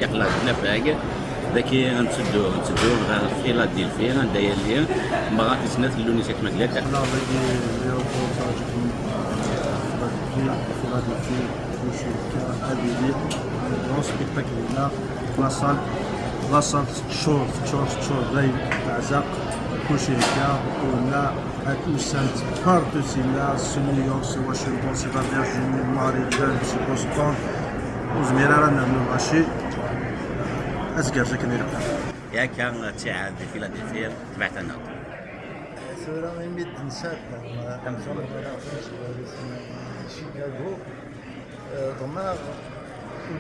يخلق نفاق ذاكي نتسدو فيلادلفيا ندايا ليا باغا تسنات اللوني سيت ماكلات لا بدي ريبورتاج فيلادلفيا كلشي كبير غون سبيكتاكل هنا لاصال شهور باين تعزق كلشي هكا ولا هاد السنت بارتو سيلا سي نيويورك سي واشنطن سي لا فيرجيني ماريلاند سي بوسطن وزميرة رانا نعملو ماشي أزكر ساكن هنا يا كان تاع فيلادلفيا تبعت انا سورة من بيت نسات شيكاغو ضماغ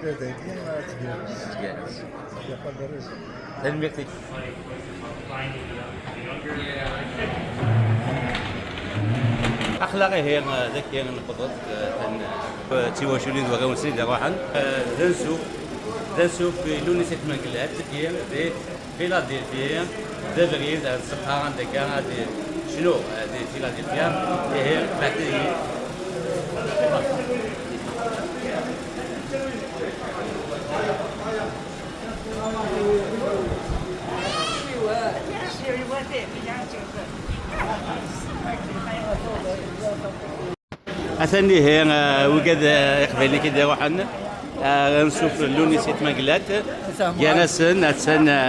ولا داكين ما تجالس يقدر تنميتك اخلاقي هي ذاك هي الخطط تيواشولين وغاونسين روحا دانسو في لوني سيت ماكلات هي في فيلادلفيا دابرين تاع الصحراء عندك هذه شنو هذه فيلادلفيا هي بعد أثني هي وقد يقبلني كده روحنا نشوف لوني سيت ماكلات يا ناسن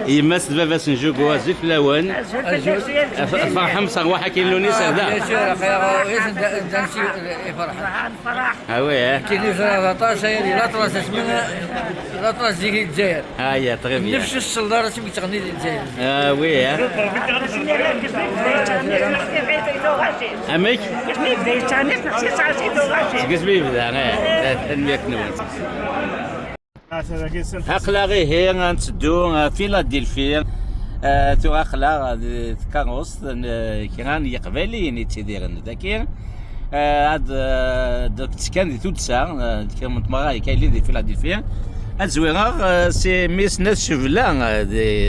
يمس بابا سنجو كوازي في لوان فرحة مصروحة كاين لوني سهدا يا شيخ اخي نمشي فرحة ها وي كاين في 13 هي لا تراس اسمها لا تراس ديك الجزائر هيا تري بيان نفس الصلدار تبي تغني الجزائر وي امك كسبي بدا تنميك نوان اخلاقي هي نتسدو فيلادلفيا تو اخلاق كاروس كان يقبلي نيتيدير داكير هاد دوك كان دي تودسا كان متمراي كاين اللي في فيلادلفيا الزويره سي ميس ناس شفلا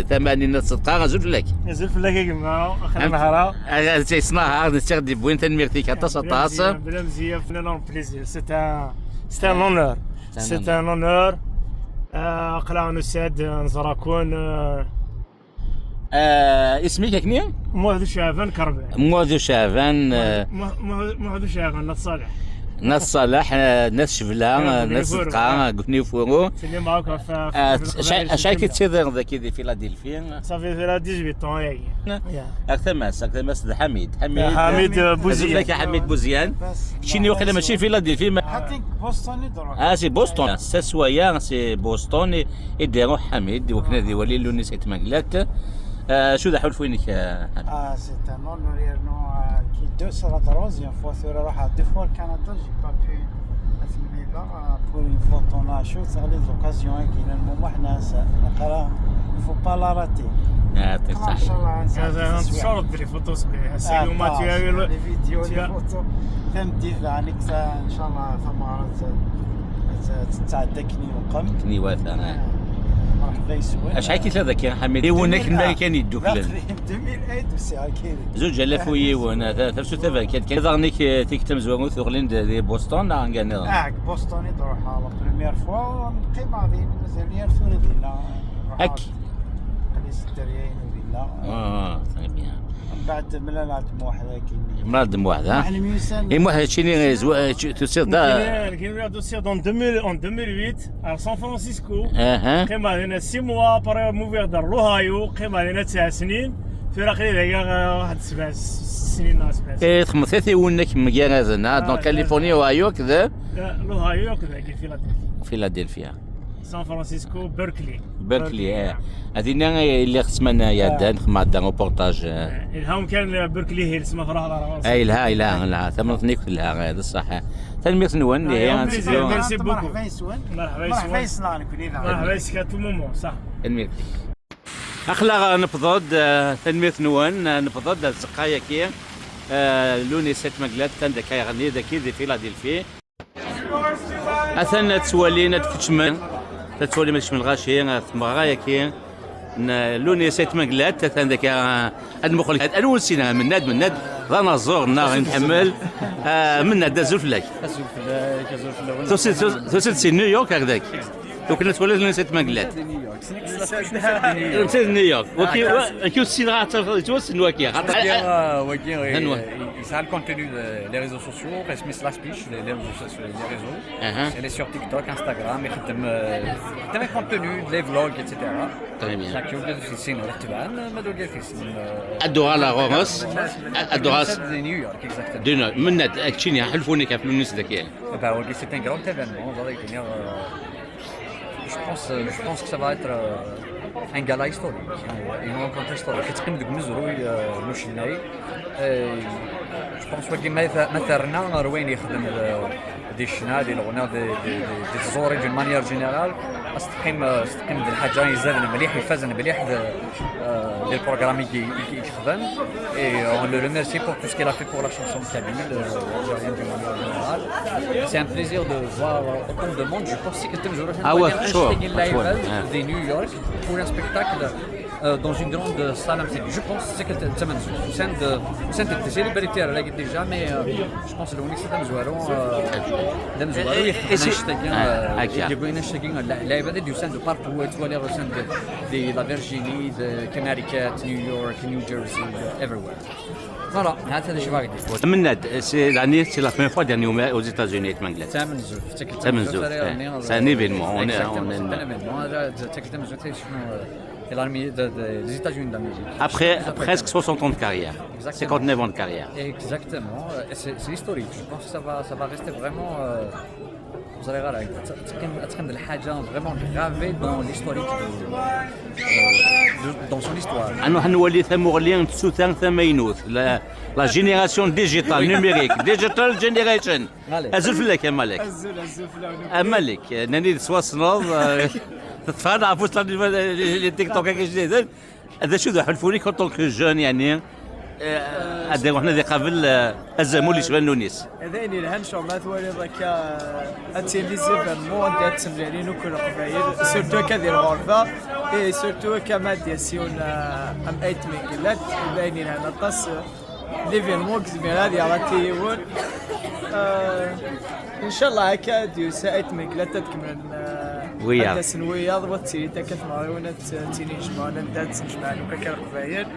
ثمانين ناس تلقى زفلاك زفلاك يا جماعه اخر نهار تيصنعها نستخدم بوين تنميرتي كاع تصاطاس بلا مزيان فنان بليزير سي ان اونور سي ان اونور قلعه نساد نزراكون اسمك كنيا؟ معذ شعبان كربان معذ شعبان معذ شعبان ناس صالح ناس صالح ناس شبلا ناس دقا قلتني فورو سيني معاك اشاي كتير ذاك دي فيلادلفيا صافي فيلا 18 طون ياك اكتماس حميد بوزيان حميد بوزيان شيني وقيلا ماشي فيلادلفيا حتى بوسطن يدرو سي بوسطن ساسوايا سي بوسطن يديرو حميد وكنا دي ولي لوني سيت ماكلات شو ذا حول فوينك سي ان اونور نو كي دو سلا تروزيام فوا ثورة راح دو فوا الكندا جي با بي اسمي لا بور اون فوتو شوت على لي زوكازيون كاين المهم حنا نقرا فو با لا راتي صح ان شاء الله هذا نتصور لي فوتو سي لو ماتيريال لي فيديو لي فوتو فهمتي يعني ان شاء الله ثمرات تعدكني وقم كني واثق مرحبا يسوي اشحال كيتلا ذاك يا حميد يونك المال كان يدوك 2008 بس هكا زوج الاف ويون ثلاث ثلاثة كان ظنيك تيكتم زوانو ثغلين دي بوسطن غانا بوسطن يروح لا بريمير فوا نقيم غادي مازال لي ثوري ديالنا هك قليس الدريين وديالنا صافي بيان من بعد ملالات موحده كاين مراد واحد اي واحد شيني تصير كاين دوسير دون 2008 à San Francisco قيم علينا 6 موا ابري موفير دار لوهايو قيم علينا 9 سنين في راقي دايا واحد 7 سنين ناقص ايه خمسة ونك مجانا دون كاليفورنيا وايو كذا لوهايو كذا كاين فيلادلفيا سان فرانسيسكو بيركلي هذينا اللي خصنا يا مع دا روبورتاج الهام كان بيركلي هيلز ما فرح على اي لا ثمنتني كلها هذا الصح تنميت نون اللي هي ميرسي بوكو مرحبا يسوان مرحبا يسلان كلينا مرحبا يسكا تو مومون صح تنميت اخلاق نفضض تنميت نون نفضض الزقايه كي لوني سيت ماكلات كان داك يغني داكي دي فيلادلفيا اثنى تولينا تكتشمن تولي ماشي من الغاشي ثمغايا كي لوني سيت ماكلات ثان داك المخرج اول سينما من ناد رانا زور نار نحمل من ناد زول فلاك توصل سي نيويورك هكذاك وكنا تولد نسيت مقلات نسيت نيويورك وكي السينما توصل نواكي Ça a le contenu des réseaux sociaux, Resmis la speech, les réseaux. Elle est sur TikTok, Instagram, il y a des contenus, des vlogs, etc. Très bien. C'est une restaurant, mais donc Adora la Ramos, Adora de New York, exactement. de من أكشيني حلفوني كافلون الناس ذكية. Bah, ok, c'est un grand événement. On va venir. Je pense que ça va être un gala historique, une rencontre historique. كتقيم ديك مزروي المشناي. Je pense que مثلا روين يخدم دي الشنا ديال الغناء ديال الزوري دون مانيير جينيرال استقيم ديال الحاجه يزال مليح يفاز مليح ديال البروغرام يخدم et on le remercie pour tout ce qu'il a fait pour la chanson kabyle algérienne d'une manière générale. C'est un plaisir de voir autant de monde. Je pense que tu de New York pour un spectacle dans une grande salle. Je pense que c'est un célébrité à la déjà, mais je pense que le c'est un joueur du sein de partout, au sein de la Virginie, de Connecticut, New York, New Jersey, everywhere. Voilà, c'est la première fois dernièrement aux États-Unis. C'est un événement. des États-Unis d'Amérique. Après presque 60 ans de carrière, 59 ans de carrière. Exactement, c'est historique. Je pense que ça va rester vraiment. Vous allez voir, vraiment gravé dans l'historique dans son histoire. نولي ثمغلين تسوثان ثمينوث لا جينيراسيون ديجيتال نيميريك ديجيتال جينيريشن ازل فيك يا مالك مالك ناني سواسنوض تتفرج على فوت لي تيك توك جديد هذا شو ذا حلفوني كنت جون يعني هذا وحنا ذي قبل الزمول اللي شبان نونيس هذا اللي الهنشو ما ثوالي ذاك اتيليزي مو دات سمجالين وكل قبايل سورتو كذي الغرفه اي سورتو كما ديسيون ام ايت ميكلات باينين هنا طاس ليفينمون كزمير هذه عرفتي يقول ان شاء الله هكا ديو سايت ميكلات تكمل ويا سنويه ضبط تيري تكف ماريونات تيني جمعنا دات نجمعنا وكا قبايل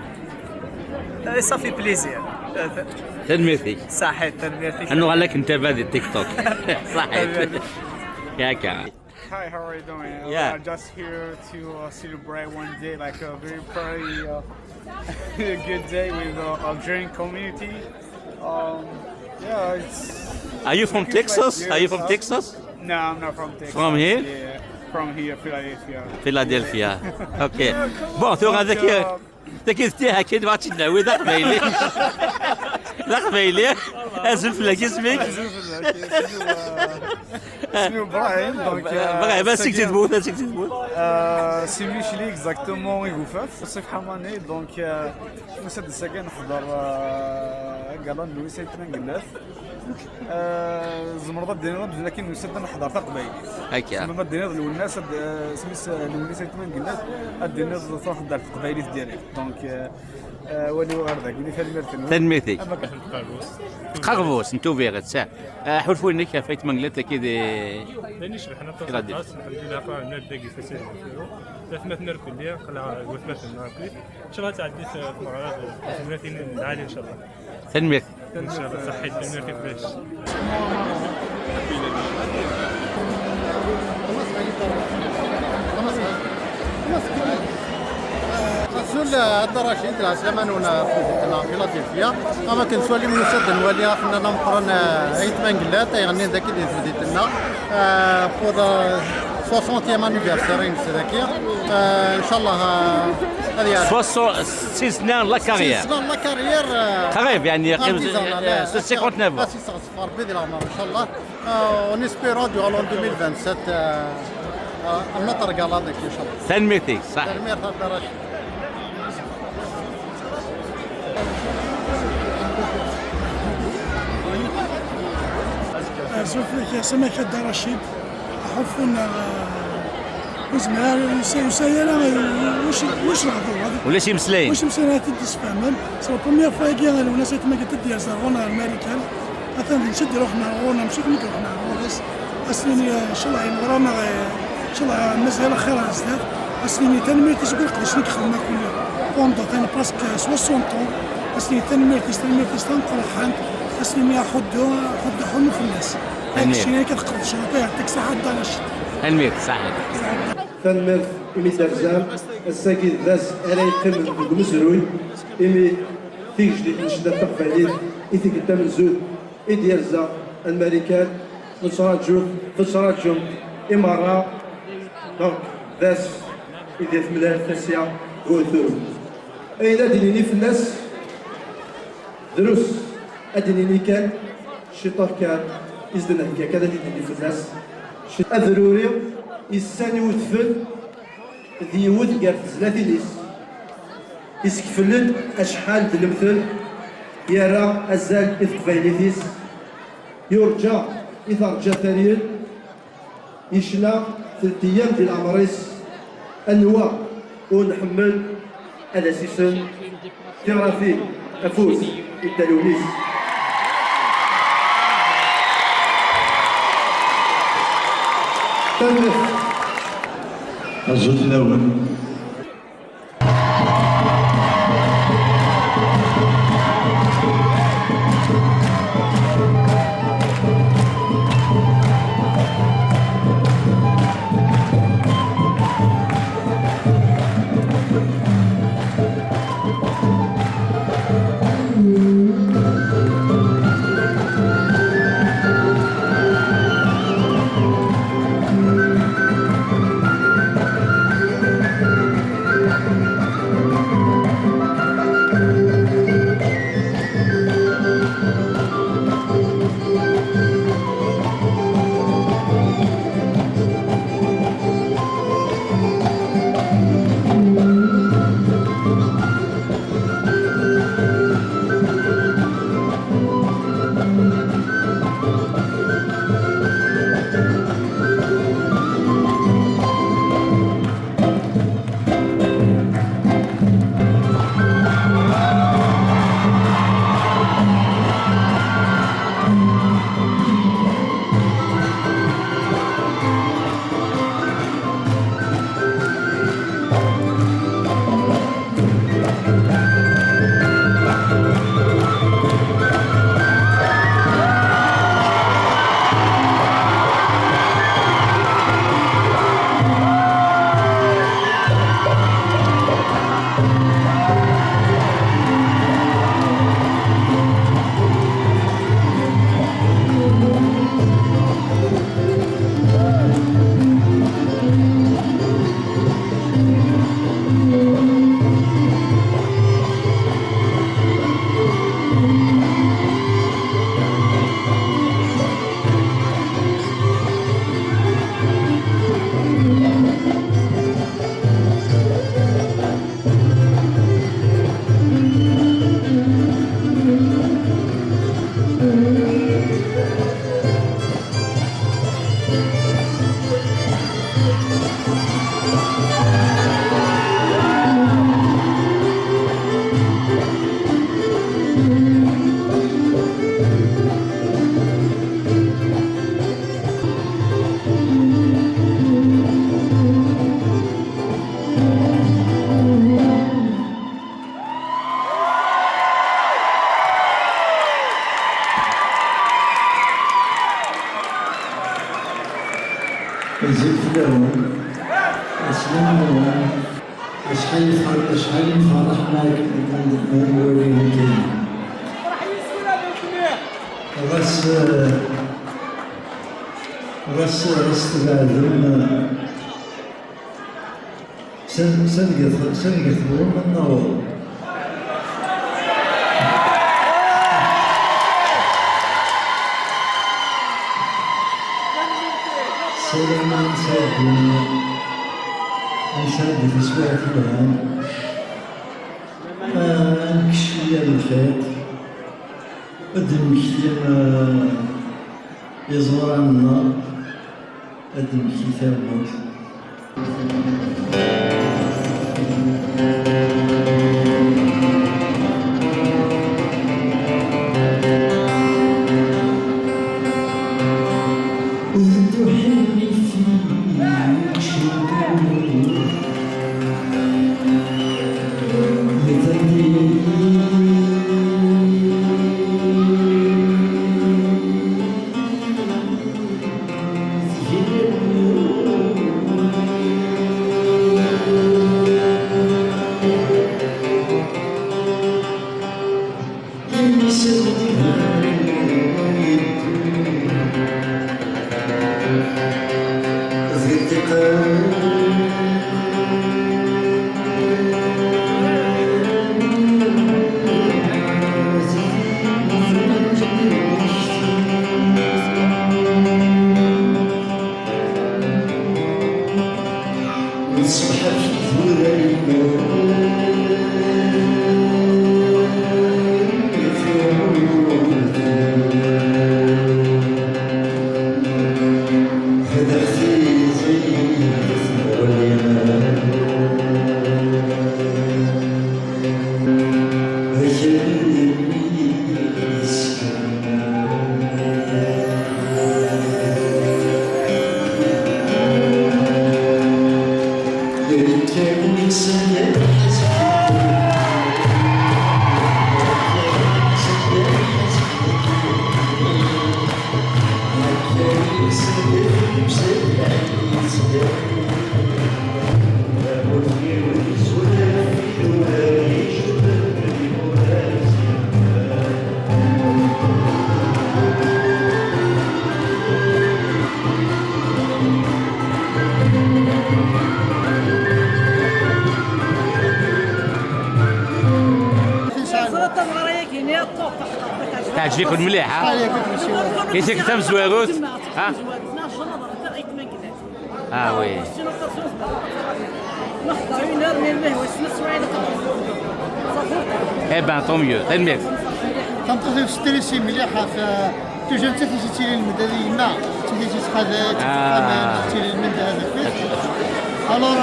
صافي بليزير تنميرتي صحيت تنميرتي انه قال لك انت بادي التيك توك صحيت ياك Hi, how are you doing? Yeah. I'm just here to celebrate one day, like a very pretty good day with the Algerian community. Yeah, it's. Are you from Texas? Like Are you from Texas? No, I'm not from Texas. From here? Yeah, from here, Philadelphia. Philadelphia. Okay. Bon, tu auras ذاك تاعها كي بغيتي نعاود ذاك بايلي ذاك بايلي ازف لك اسمك اسمي ابراهيم دونك ابراهيم اسك تموت اسك تموت سي ميشلي اكزاكتومون يغوفاف الصيف حماني دونك نسد السكن نحضر قالوا انه سيتنا نقلاث زمرضه دينا لكن نسد نحضر في قبايل هكا زمرضه دينا الناس سميس الوني سيتنا نقلاث الدينا نحضر في قبايل ديالي دونك ولي وردك ولي فالمرتن تنميتي اما كان القربوس قربوس انتو فيغ تسع حلفوا انك فايت منقلت كذا لانيش حنا في الراس الحمد لله قاعدين ندقي في سير ثلاث نركل لي قلع وثلاث نركل ان شاء الله تعدي في مغرب في العالي ان شاء الله تنميتي ان شاء الله صحيت تنميتي باش كنسول الدراشيد العسلمان ونا في فيلادلفيا اما كنسولي من سد نولي خلينا نمقرن عيد منقلات يغني ذاك اللي زوديتنا بور 60 انيفرسارين ذاكي ان شاء الله هذه 6 سنين لا كارير 6 سنين لا كارير قريب يعني 59 صفر بدي العمر ان شاء الله ونسبيرو دورون 2027 النطر قال هذاك ان شاء الله تنميتي صح تنمير الدراشيد زوفلك سمكة الدراشيب حفنا وزمار يسير وش نهضروا ولا شي مسلين واش مسلين تدس فهمن سو بروميير فوا كي الناس ما كتدير زغونا امريكان مثلا نشد روحنا غونا مشيت نروحنا بس اصلا ان شاء الله ورانا ان شاء الله مازال خير على الزاد اسني تنميتي شكون قداش نخدم كل بوندو تاني براسك 60 طون اسني تنميتي تنقل خانت اسني خدو حلم في الناس هادشي اللي كتقدر شغل يعطيك صحه دانش الميت صحيح تنمر إمي ترزام الساكي داس أرايقم بمزروي إمي تيجدي نشدة تقبالير إتي قدام الزود إدي يرزا الأمريكان فشراجهم إمارة دونك داس إدي ثملا ثاسيا غوثو أين أدنيني في الناس دروس أدنيني كان شيطان كان إزدنا هكا كذا أدنيني في الناس أذروري إساني وتفل ذي ود قارت زلاتينيس إسكفلن أشحال المثل يرى أزال إثقفايليثيس يرجى إثارجى ثانيا يشنا 3 أيام ديال العمريس أنواع ونحمل الأسيسن كرافي أفوز التلونيس الزوج الأول زيد لهم أسلمهم أشحال نفرح معاك نوريهم كاين غاس تبعدهم سنقثبون من نور سليمان ساعدنا نساعد في سباعة العام نكشف الفات قدم كتير يزور عنا قدم كتير موت تعجبك مليحة؟ كيفاش كنت مزواروت؟ وي. طون ميو تنميك. تنتظر ستريسي مليحة في توجد تفسير المدني ما تجي تخذ تفسير المدة هذاك. الور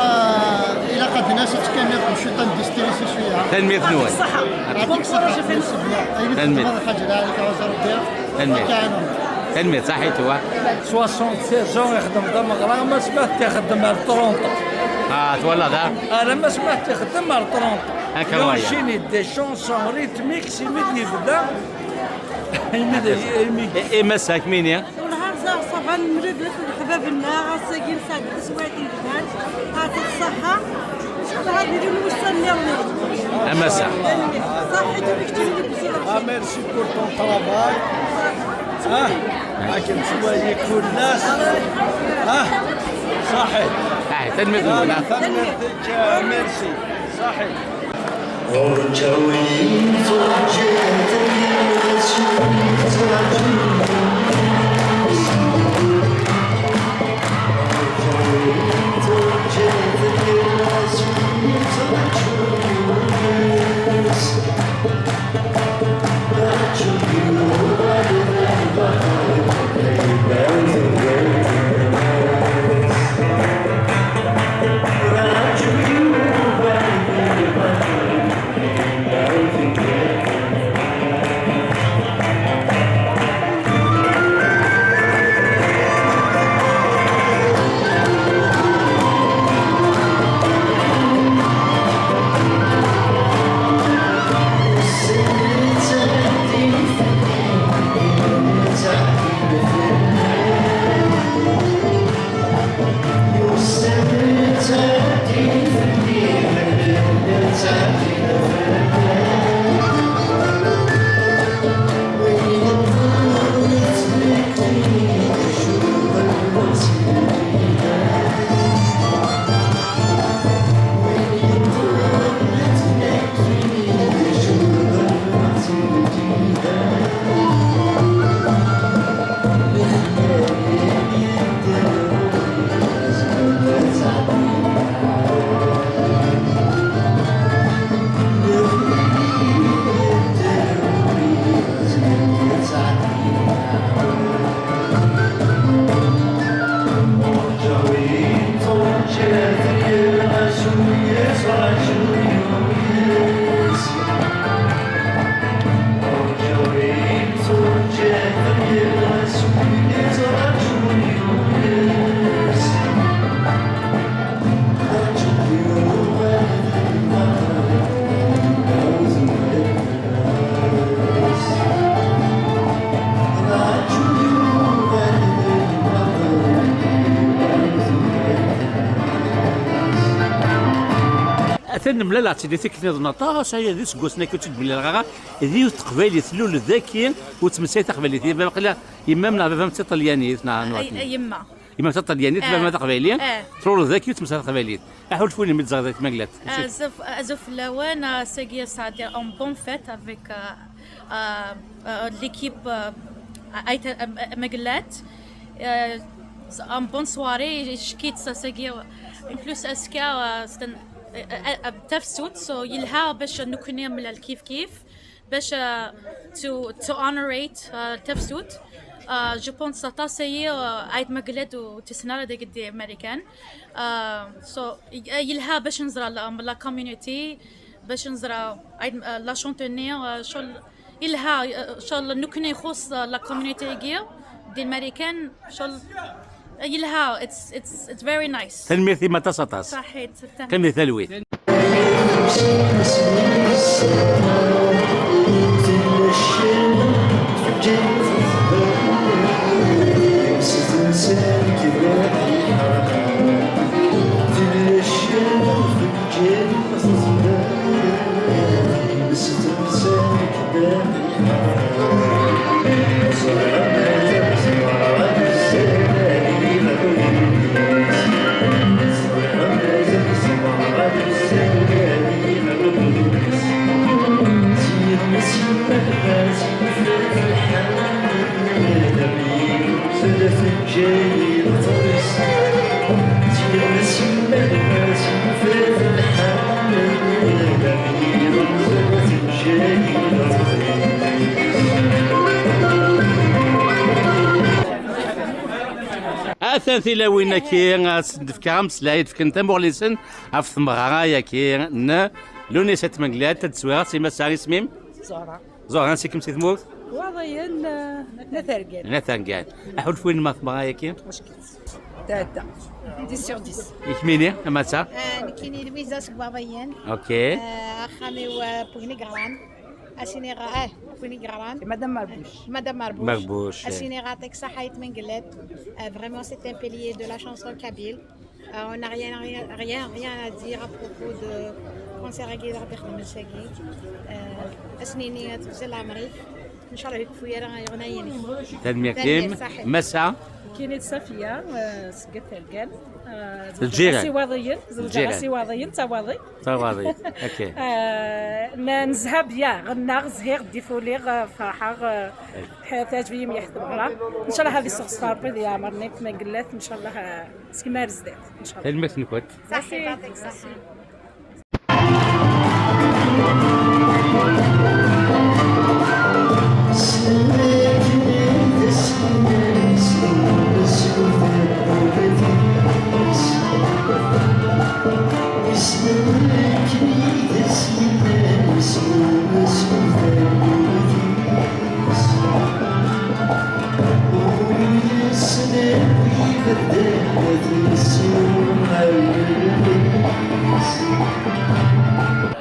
الى قد ناس كان يمشي تندستريسي شويه تنميك نوع يعطيك الصحة تنميك الحاجة عليك عاوز تنميك صحيت هو 66 يخدم دمغرا ما سمعت يخدم على طرونطو تولى دار انا ما سمعت يخدم على طرونطو هكا هو يونشيني دي شونسون ريتميك سي ميدي يبدا مساك مين يا؟ صافا المريض حبابنا غاساكين ساق سواتي الجهاز عطى الصحة إن شاء الله غادي نديرو مستنى ولاد مسا صحيتو بكتير بزاف ميرسي بور طون طرافاي راك مسوي كل الناس صحيح تنميك ميرسي صحيح أثنى ملا تيدي تكني نطاش هي ذي سكوسنا كنت بلا غا ذي تقبالي ثلول ذاكي وتمسي تقبالي ذي بقى يما من فهم طلياني يما طلياني فهم تقبالي ترول ذاكي وتمسي تقبالي احول فوني من زغدت مقلات زوف لوان ساقي سعد اون بون فيت افيك ليكيب مقلات ان بون سواري شكيت ساقي بلوس اسكا تفسوت سو يلها باش نكوني من الكيف كيف باش تو اونوريت تفسوت جو بونس تا سي عيد مقلد وتسنار ديك دي امريكان سو يلها باش نزرا لا كوميونيتي باش نزرا عيد لا شونتوني شغل يلها شغل نكوني خص لا كوميونيتي دي الامريكان شغل يلها it's very nice تنميثي ما تصطاس صحيح كم ثلوي أثاثي لوين كي في سلايد في كنت مغلسن عف مغايا كي لوني ست مقلات تسويها سيما ساري سميم زهرة سيكم سيثموت وضيين نثرقان أحول فين ما مغايا كي تاتا 10 sur 10 يكميني أما تا نكيني لويزا سكواضيين أوكي خامي وبوغني غران أسينيغا بوغني غران مدام مربوش أسينيغا تكسا حيت من قلت vraiment c'est un pilier de la chanson kabyle on n'a rien à dire à propos de concert Aguil Rabih Melsagui أسنيني تغزل عمري إن شاء الله يكفوا يرى يغنيني تنميكيم مسا كاينة صافية سقط القلب الجيران سواضيين زوجها سواضيين تواضي اوكي نذهب يا غناغ زهير ديفوليغ فرحة تعجبني يحت بغرا ان شاء الله هذه الصغصفار بيض يا مرني ما قلات ان شاء الله سكما رزدات ان شاء الله المثل نكوت صحيح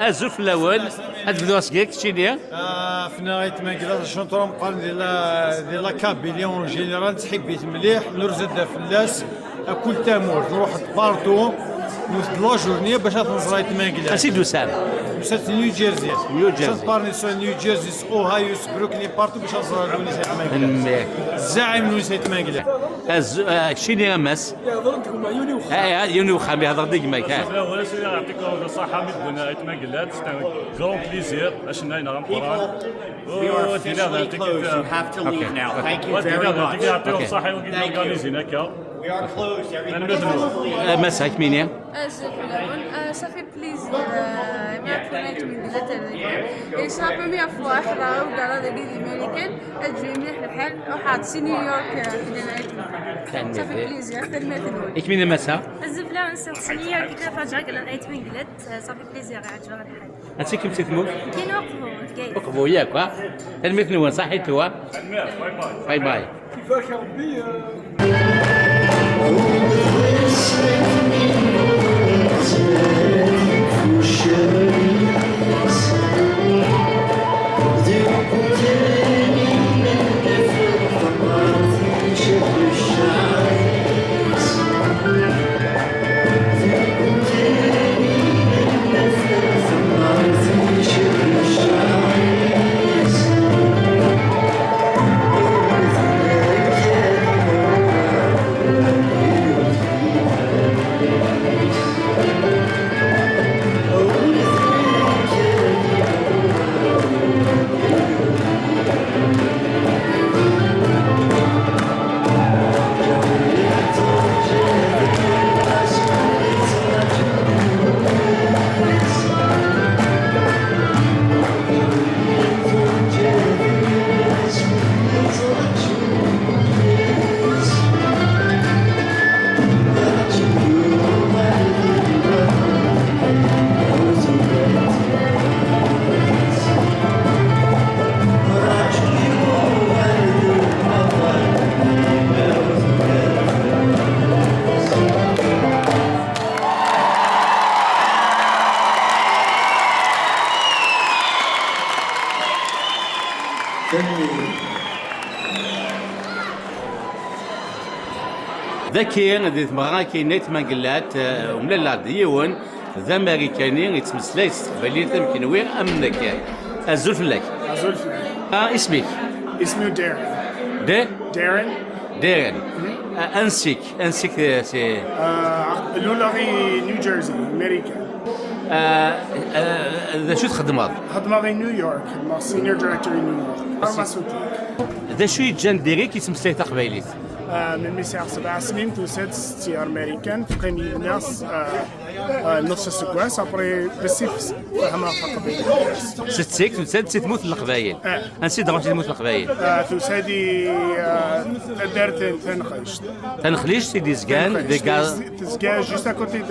أزف الأول أدبدو أسقيك تشينيا في نهاية ما قلت الشنطرة مقارن ديال لا كابيلي اون جينيرال تحبيت مليح نرزد فلاس كل تامور نروح بارتو نوصل لا جورني باش نزرا تماقلات أسيدو سام مسات نيو جيرسي شنطارني سو نيو جيرسي اوهايو بروكلي بارتو باش نزرا لونيسا تماقلات الزعيم لونيسا تماقلات شينيا مس يوني وخامي هذا ديك ماك الاول يعطيكم الصحه مدنا تماقلات غون بليزير باش ناينا غنقران You have to leave now. Thank you very much. Thank you. We are closed. Everybody مساك مين صافي بليزير معك كنت من قلت هذه صافي مية فوا حضروا وقالوا ذا بيدي أمريكان أجري مليح الحال وحاط سي نيويورك في نهاية صافي بليزير تنمثل إيش مين مسا الزفلة نسي نيويورك كيف فاجعة قال نهاية من قلت صافي بليزير عجبها الحال هاتيك كم تسمو كاين وقفوا وقفوا ياك وا تنمثل وين صحيت هو باي باي كيفاش يا ربي Thank you. ذكي ذي تمغا كاينات مانقلات وملا ديون ذا امريكاني يتمسلا يستقبلي تمكن وين ام ذاك ازول فلاك ازول فلاك اسمك اسمه ديرن ديرن انسيك سي لولاغي نيو جيرسي امريكان ذا شو تخدم خدمة في نيويورك خدمة سينيور دايركتور نيويورك فارماسيوتيك ذا شو يتجان ديري كيتمسلا تقبيليت من مساح 7 سنين توسد ستي امريكان تقيمي الناس نص السكواس ابري بسيف فهمها فقبيل ستيك توسد تموت القبايل انسي دغون تموت القبايل توسدي دارت تنخليش سيدي زكان تزكان جوست اكوتي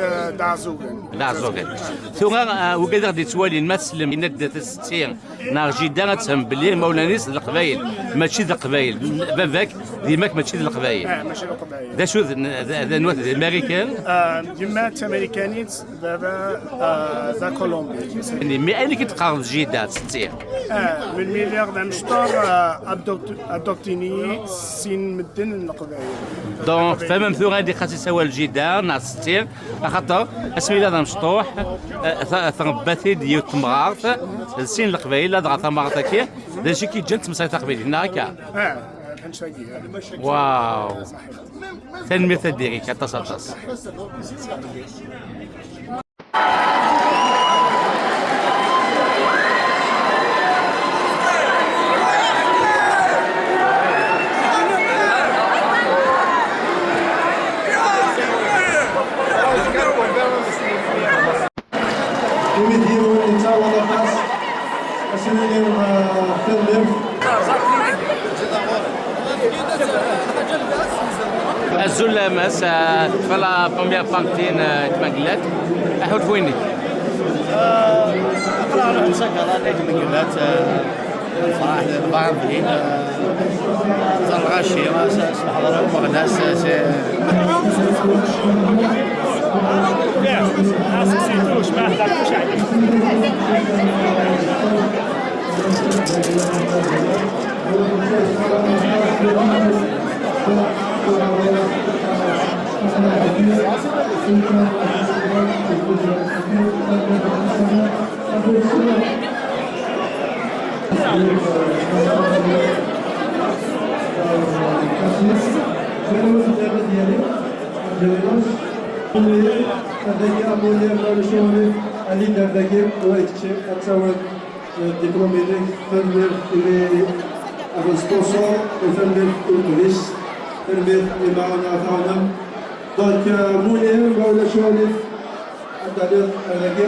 دازوغان ثم وكذا غادي توالي نمثل من ندة الستين نار جدا تسهم بلي مولانيس القبايل ماشي ذا القبايل باباك ديماك ماشي ذا القبايل ماشي القبايل ذا شو ذا نوات الامريكان جماعة امريكانيت دابا ذا كولومبي يعني مي اين كيتقارض جيدا ستين من مليار دمشطار ادوكتيني سين مدن القبايل دونك فما مثل غادي خاص يسوى الجدار ناس ستين خاطر اسمي لا مشطوح ثرباتي ديال تمغارت السين القبايل لا ثمغارت كي داكشي كيتجن تمسيط قبيل هنا هكا واو تنمية تديري كتصاص الزول ماس فلا بروميير بارتين تمانقلات احول فوينك اقرا نسكر هذيك المقلات الفرح الباردين الغاشي راس حضره ومغناس سيتوش ما حضرتوش عليه دونك مولين ولا شوالف عندنا هذاك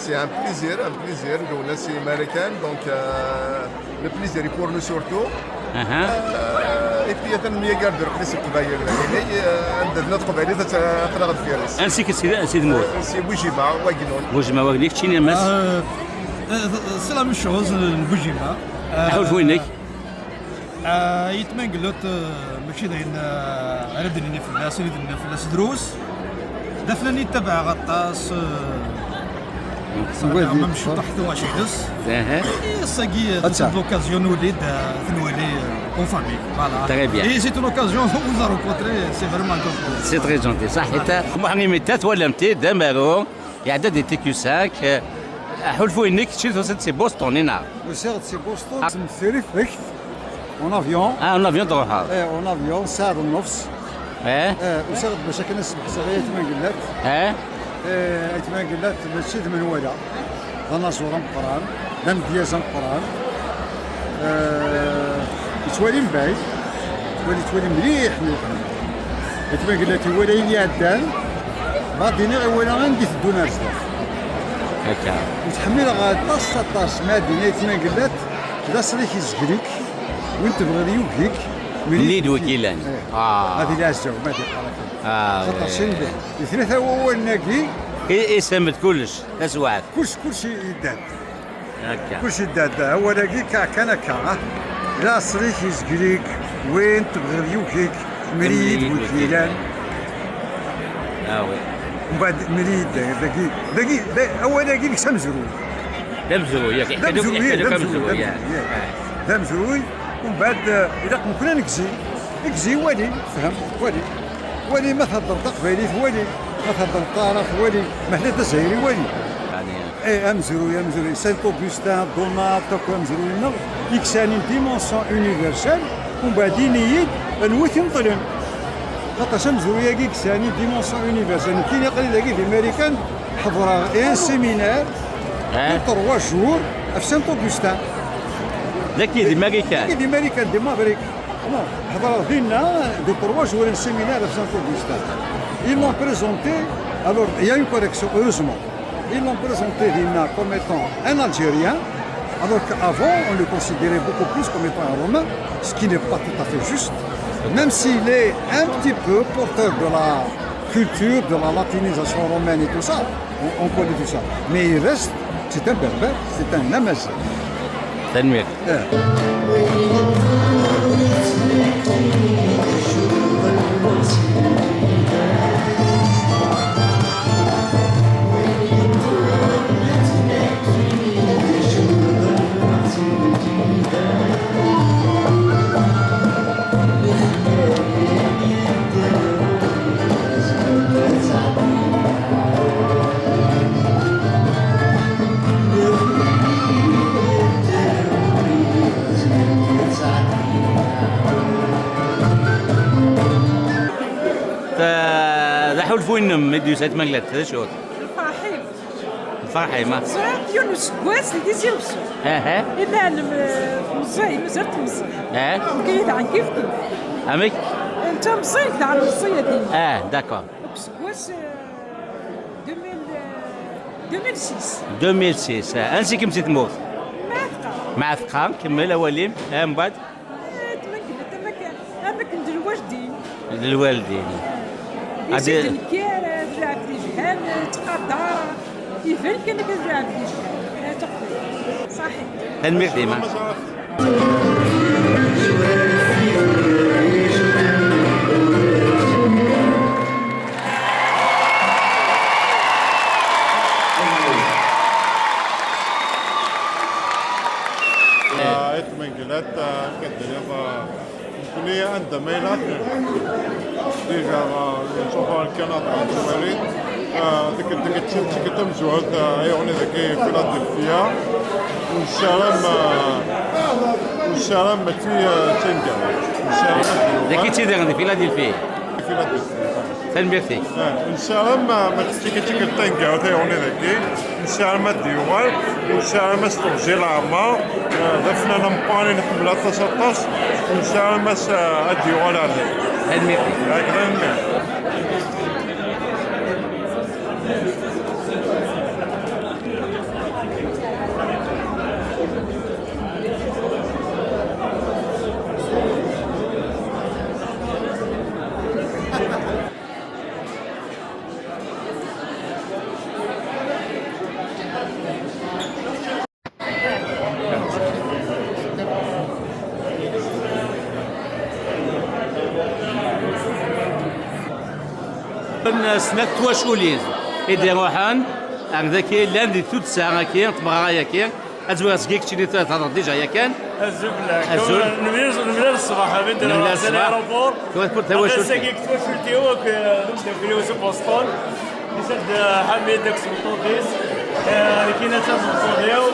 C'est un plaisir de nous laisser américain, donc le plaisir est pour nous surtout. Et puis il y a garder le principe de notre قبائل تتراغد في راس. انسيك سيد مود. سي بوجيما واقنون. بوجيما واقنيك تشيني ماس. سي لا ميم شوز بوجيما. حول فوينك. يتمنقلوت ماشي داين على دنيا فلاس اللي دنيا فلاس دروس. دفلني تبع غطاس صراحة ما مشيت تحت واش يحس ساقي سيت لوكازيون وليد ثنولي اون فامي فوالا تري بيان اي سيت لوكازيون vous rencontrer c'est vraiment top سي تري جونتي صح حتى محميميتات ولا متي دمارو يعدا دي تي كيو 5 حلفوا انك تشيل توسد سي بوسطون هنا سي بوسطون سمثري فريخت اون افيون اون افيون تروحها اون افيون ساعة ونص وصارت باش كنا نسبح سرايا تمنقلات تمنقلات ماشي من ولا ظنا صورة مقران دم ديازا مقران يتوالي من بعيد توالي مليح تمنقلات يولي لي عدان غاديني غيولي غندي في الدنيا بزاف هكا وتحمل طاس مدينة تمنقلات لا صريح يزقريك وانت بغي يوكيك منيد وكيلان هذه لا الزوج ما دير خاطر شي ثلاثة هو الناقي سمت كلش اسواعد كلشي يداد هكا كلشي يداد هو ناقي كان لا صريح يزقريك وين تبغي يوكيك مريد وكيلان وي ومن بعد مريد داكي اولا كي ديك مزروي مزروي ياك ذا مزروي ومن بعد اذا كنا نكزي والي فهم والي ما تهضر تقبيليت والي ما تهضر طرف والي ما حنا تزهيري والي يعني امزروي سانت اوغوستان دونات تاكو امزروي نغ يكساني ديمونسيون يونيفرسال ومن بعد نيد نوث نطلن خاطر امزروي كيكساني ديمونسيون يونيفرسال كاين يقري داكي في امريكان حضر ان سيمينار 3 جور في سانت اوغوستان ذاكي دي ماريكان دي مافريك حضر فينا دي 3 jours un séminaire à Saint-Augustin. Ils l'ont présenté, alors il y a une correction, heureusement. Ils l'ont présenté Vina comme étant un Algérien, alors qu'avant on le considérait beaucoup plus comme étant un Romain, ce qui n'est pas tout à fait juste, même s'il est un petit peu porteur de la culture, de la latinisation romaine et tout ça, on connaît tout ça. Mais il reste, c'est un berbère, c'est un amazigh. تنمير راحوا لفوين مديوسات مقلات هذا شو الفرحي ما يونس كواس اللي ديزيوس إلا مزاي مزرت مزاي وكيد عن كيف عمك أنت مزاي كده على الوصية دي داكور بس كواس 2006 انسي كم تموت مع ثقة كمل أولين من بعد هذاك الوالدين يزيد الكير رجع في جهان تقدر يفهم كان كنرجع في جهان تقدر صحيح تنمير ديما منقلات كالدريضة كلية عندها ميلات ديجا نشوفها الكندا الجوارين ديك تمزوهد عيوني ذاكي فيلادلفيا والشارع ماشي تنقل ذاكي تيدير فيلادلفيا تنبيرتي الشارع ما تسيكي التنقل عيوني ذاكي الشارع ما ديوال والشارع ما ستوجي العامة ذفنا نمباني نحمل 13 والشارع ما ديوال عليه تنبيرتي هكذا سنة تواشولين إذا روحان ذاكي لان دي توت ساعة كي تبغى ياكي أزوج سكيك تشيني تهضر ديجا يا كان الزبلة نمير الصباح بنت الأيروبور هذا سكيك تواشولتيو في يوسف بوسطون يسد حميد داك سلطوطيس كاين تاع ديالو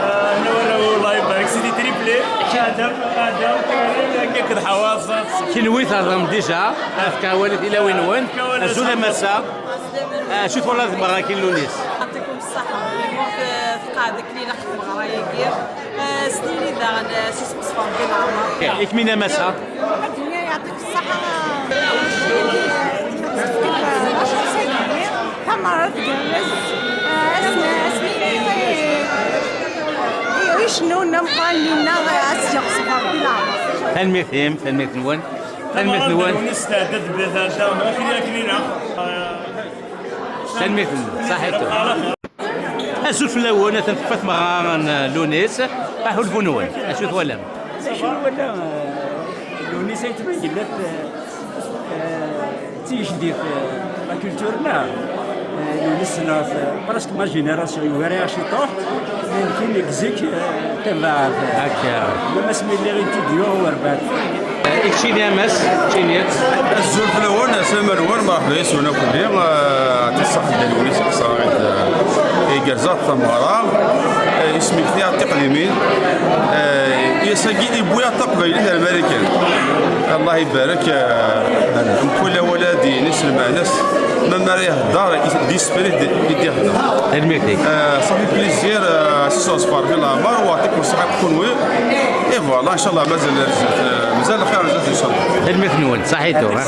هنا وراو الله يبارك سيدي تريبلي ادم كيك الحواصل كنوي تهضرم ديجا افكا والد الى وين الزوله مسا شوف والله براكين لونيس يعطيكم الصحة في قاعدة كلينا خدمة غرايا سنيني داغن سيس مصفر ديال العمر يكمينا مسا الدنيا يعطيك الصحة ثمرة جوز شنو نبقى لنا اسيق صفر ديال العمر تنمير نون نستعدد بهذا كلينا تنمير صحيتو أشوف في الأول تنفت مع لونيس أحول فنون أشوف ولا لوني سايت ما قلت تيجديد لا كولتورنا لوني سنا براسك ما جينيراسيون يوريها شي طوح يمكن يكزيك تبع هكا لما سمي لي غير تيديو هو ربات اكشيني امس اكشيني الزول في الاول سامر هو مرحبا يسونا كلي تصح دلوني صاغد كرزات ثمره اسمي فيها تقديمين يساقي بويا تقبيلي الامريكان الله يبارك كل ولادي ناس مع ناس ما راه دار ديسبريت يدي هذا الميرتي صافي بليزير سوس بار في العمر ويعطيك الصحه تكون وي اي فوالا ان شاء الله مازال الخير رجعت ان شاء الله المثنون صحيتو ان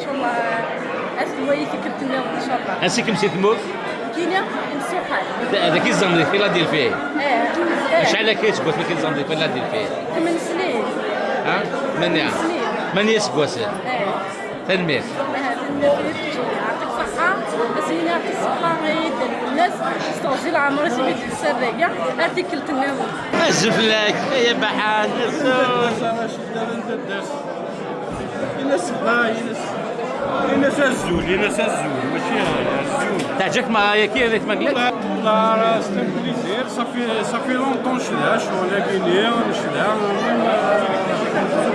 شاء الله اسوي كيف ان شاء الله هسي كم تموت كينيا نسوحها هذاك الزمر فيلادلفيا اه شحال كيتقول في الزمر فيلادلفيا 8 سنين ها 8 سكواسه تنمير يعطيك الصحة بس هنا يعطيك الصحة غير الناس استغزي العمر سيدي السراقة هاتيك كلت النوم الزفلاك يا بحال الناس الزول ماشي الزول تعجبك معايا كي هذاك مقلك؟ لا راه ستان بليزير صافي لونطون شدها شغل كيني ونشدها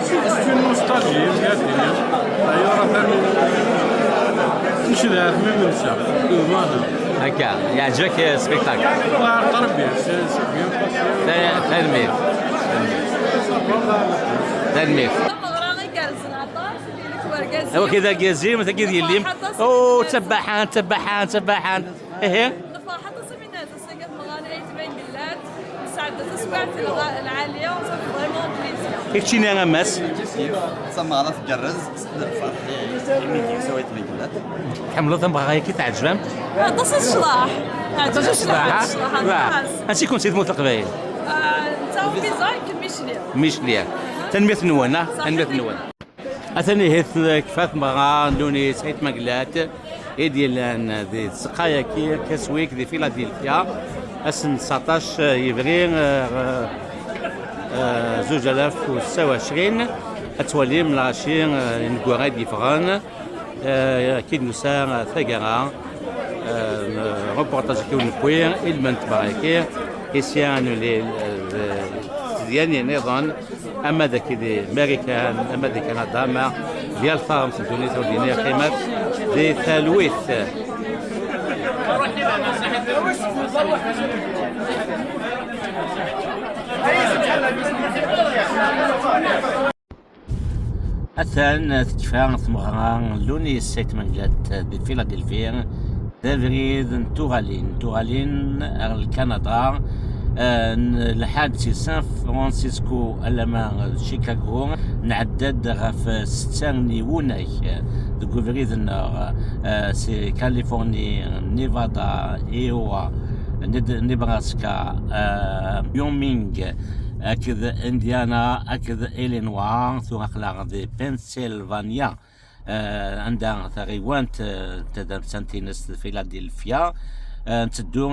سي اون نوستالجي هادي هي راه ثاني نشدها من نمشى هكا يعجبك سبيكتاكل؟ الله ربي سي بيان تنمير تنمير هو كذا جازي مثل كذا يليم او تبحان تبحان تبحان ايه نفرحة سمينات السجن مغاني تبين بلاد سعادة تسويعت العالية وصافي فريمون بليزير كيف تشيني انا ماس تسمى على تجرز الفرح يميتي سويت بلاد حملوا ذنب غاية كي تعجبهم تصل الشلاح تصل الشلاح هانسي كون سيد موت القبايل نتا وفيزاي كميشليا ميشليا تنمية نوانا تنمية نوانا أثني هيث كفاث مغان لوني سعيد مقلات ديال ذي سقايا كي كسويك ذي فيلادلفيا أسن 19 يفرين 2026 أتولي من العشرين نقوغاي ديفران كي نوسا ثقرا روبورتاج كي ونكوير إلمنت باراكير إسيان ديالي نظام اما ذاك دي امريكان اما دي كندا ما ديال فارم سنتوني توديني قيمه دي ثالوث أثان تكفان ثمغران لوني سيت من جات دي فيلادلفيا دافريد تورالين الكندا لحد سان فرانسيسكو ألمان شيكاغو نعدد غف 6 نيوناي دكوفريد النار سي كاليفورني نيفادا ايوا نبراسكا يومينغ أكد إنديانا أكد إلينوا ثم أخلاق دي بنسلفانيا عندها ثغيوانت تدام سانتينس فيلادلفيا نتدو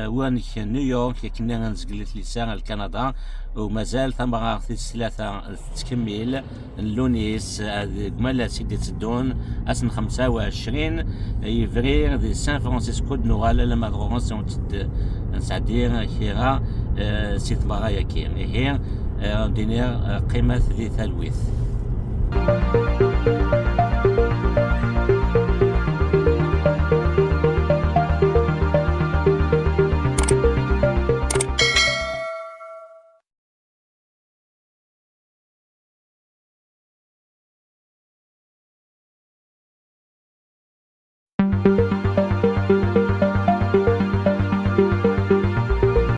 وانك نيويورك كنا نزقلت لسان الكندا ومازال ثم في الثلاثة تكمل اللونيس قمال سيدي تدون أسن 25 يفرير دي سان فرانسيسكو دنوغالا لما دغورنسيون تد نسعدير خيرا سيت مغايا كين هي دينير قيمة ذي ثالوث